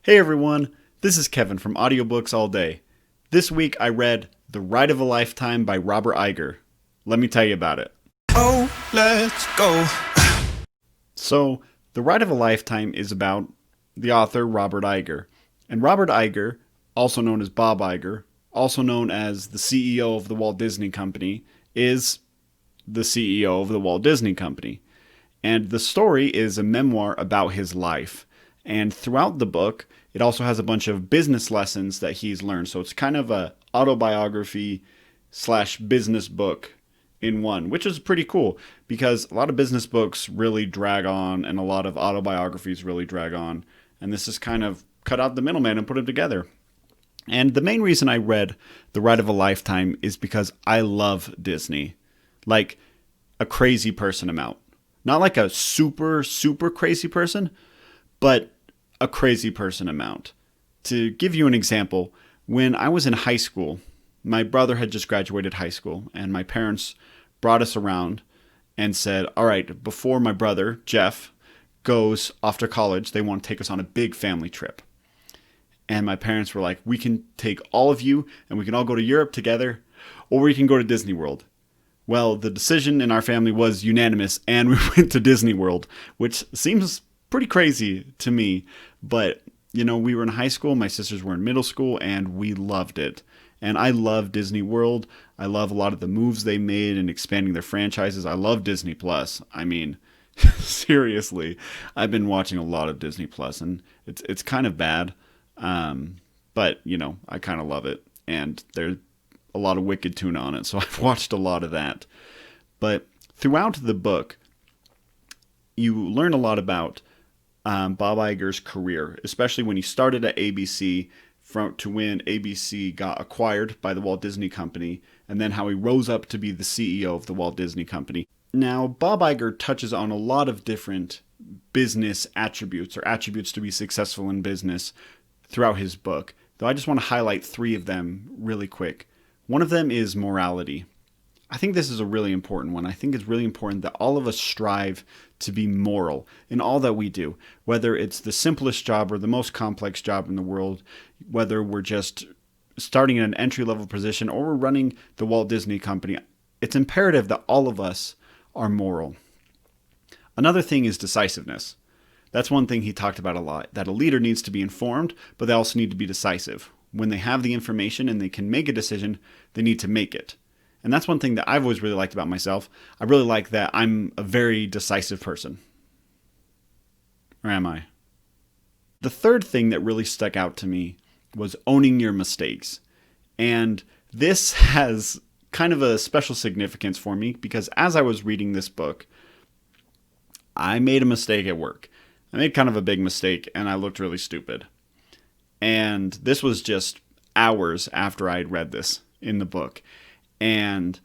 Hey everyone, this is Kevin from Audiobooks All Day. This week I read The Ride of a Lifetime by Robert Iger. Let me tell you about it. Oh, let's go. So, The Ride of a Lifetime is about the author Robert Iger. And Robert Iger, also known as Bob Iger, also known as the CEO of the Walt Disney Company, is the CEO of the Walt Disney Company. And the story is a memoir about his life. And throughout the book, it also has a bunch of business lessons that he's learned. So it's kind of a autobiography slash business book in one, which is pretty cool because a lot of business books really drag on and a lot of autobiographies really drag on. And this is kind of cut out the middleman and put them together. And the main reason I read The Ride of a Lifetime is because I love Disney. Like a crazy person amount. Not like a super, super crazy person, but a crazy person amount. To give you an example, when I was in high school, my brother had just graduated high school, and my parents brought us around and said, all right, before my brother, Jeff, goes off to college, they want to take us on a big family trip. And my parents were like, we can take all of you, and we can all go to Europe together, or we can go to Disney World. Well, the decision in our family was unanimous, and we went to Disney World, which seems pretty crazy to me. But, we were in high school, my sisters were in middle school, and we loved it. And I love Disney World. I love a lot of the moves they made in expanding their franchises. I love Disney Plus. I mean, seriously, I've been watching a lot of Disney Plus, and it's kind of bad. But, I kind of love it. And there's a lot of wicked tuna on it, so I've watched a lot of that. But throughout the book, you learn a lot about Bob Iger's career, especially when he started at ABC to when ABC got acquired by the Walt Disney Company, and then how he rose up to be the CEO of the Walt Disney Company. Now, Bob Iger touches on a lot of different business attributes, or attributes to be successful in business, throughout his book, though I just want to highlight 3 of them really quick. One of them is morality. I think this is a really important one. I think it's really important that all of us strive to be moral in all that we do, whether it's the simplest job or the most complex job in the world, whether we're just starting in an entry-level position or we're running the Walt Disney Company. It's imperative that all of us are moral. Another thing is decisiveness. That's one thing he talked about a lot, that a leader needs to be informed, but they also need to be decisive. When they have the information and they can make a decision, they need to make it. And that's one thing that I've always really liked about myself. I really like that I'm a very decisive person. Or am I? The third thing that really stuck out to me was owning your mistakes. And this has kind of a special significance for me because as I was reading this book, I made a mistake at work. I made kind of a big mistake and I looked really stupid. And this was just hours after I had read this in the book. And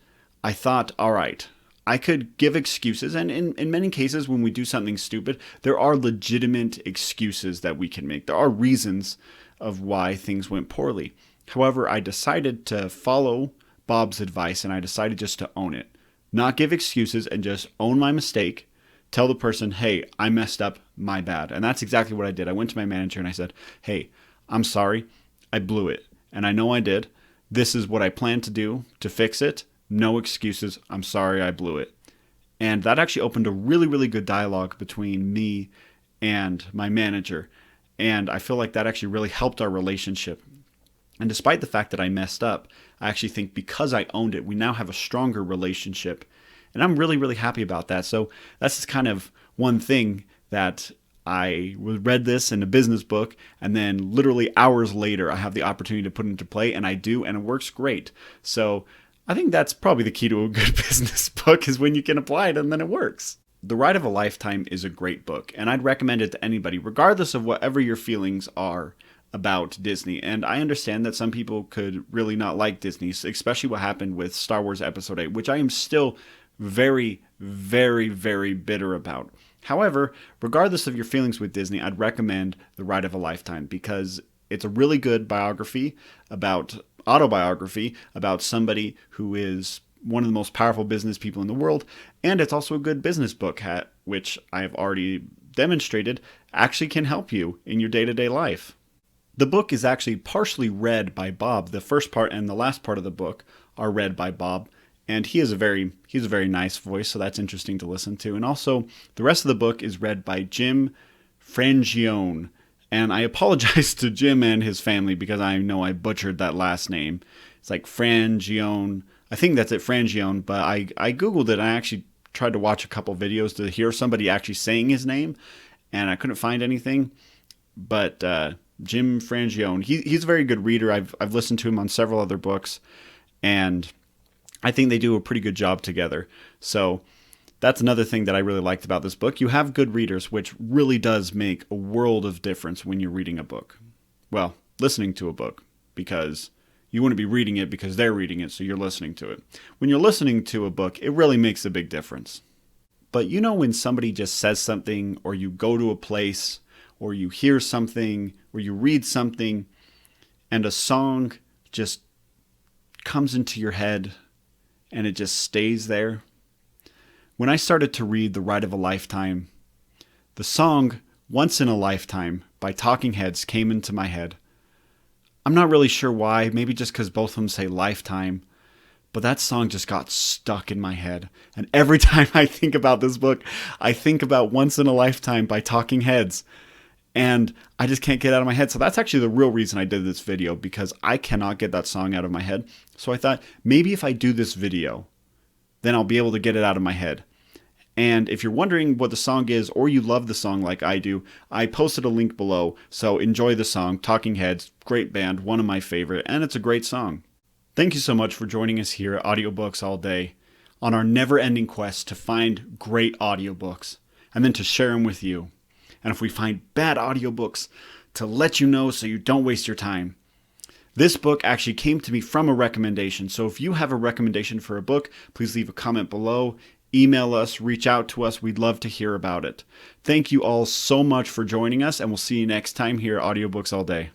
I thought, all right, I could give excuses. And in many cases, when we do something stupid, there are legitimate excuses that we can make. There are reasons of why things went poorly. However, I decided to follow Bob's advice and I decided just to own it. Not give excuses and just own my mistake. Tell the person, hey, I messed up, my bad. And that's exactly what I did. I went to my manager and I said, hey, I'm sorry, I blew it. And I know I did. This is what I plan to do to fix it. No excuses. I'm sorry I blew it. And that actually opened a really, really good dialogue between me and my manager. And I feel like that actually really helped our relationship. And despite the fact that I messed up, I actually think because I owned it, we now have a stronger relationship. And I'm really, really happy about that. So that's just kind of one thing that I read this in a business book, and then literally hours later, I have the opportunity to put it into play, and I do, and it works great. So I think that's probably the key to a good business book is when you can apply it and then it works. The Ride of a Lifetime is a great book, and I'd recommend it to anybody, regardless of whatever your feelings are about Disney. And I understand that some people could really not like Disney, especially what happened with Star Wars Episode 8, which I am still very, very, very bitter about. However, regardless of your feelings with Disney, I'd recommend The Ride of a Lifetime because it's a really good autobiography about somebody who is one of the most powerful business people in the world, and it's also a good business book, which I have already demonstrated actually can help you in your day-to-day life. The book is actually partially read by Bob. The first part and the last part of the book are read by Bob, and he's a very nice voice, so that's interesting to listen to. And also, the rest of the book is read by Jim Frangione. And I apologize to Jim and his family because I know I butchered that last name. It's like Frangione. I think that's it, Frangione, but I Googled it and I actually tried to watch a couple videos to hear somebody actually saying his name, and I couldn't find anything. But Jim Frangione, he's a very good reader. I've listened to him on several other books, and I think they do a pretty good job together. So that's another thing that I really liked about this book. You have good readers, which really does make a world of difference when you're reading a book. Well, listening to a book, because you wouldn't be reading it because they're reading it, so you're listening to it. When you're listening to a book, it really makes a big difference. But you know when somebody just says something, or you go to a place, or you hear something, or you read something, and a song just comes into your head, and it just stays there? When I started to read The Ride of a Lifetime, the song Once in a Lifetime by Talking Heads came into my head. I'm not really sure why, maybe just because both of them say lifetime, but that song just got stuck in my head. And every time I think about this book, I think about Once in a Lifetime by Talking Heads. And I just can't get it out of my head. So that's actually the real reason I did this video, because I cannot get that song out of my head. So I thought, maybe if I do this video, then I'll be able to get it out of my head. And if you're wondering what the song is, or you love the song like I do, I posted a link below. So enjoy the song. Talking Heads, great band, one of my favorite, and it's a great song. Thank you so much for joining us here at Audiobooks All Day on our never-ending quest to find great audiobooks and then to share them with you. And if we find bad audiobooks, to let you know so you don't waste your time. This book actually came to me from a recommendation. So if you have a recommendation for a book, please leave a comment below. Email us, reach out to us. We'd love to hear about it. Thank you all so much for joining us, and we'll see you next time here at Audiobooks All Day.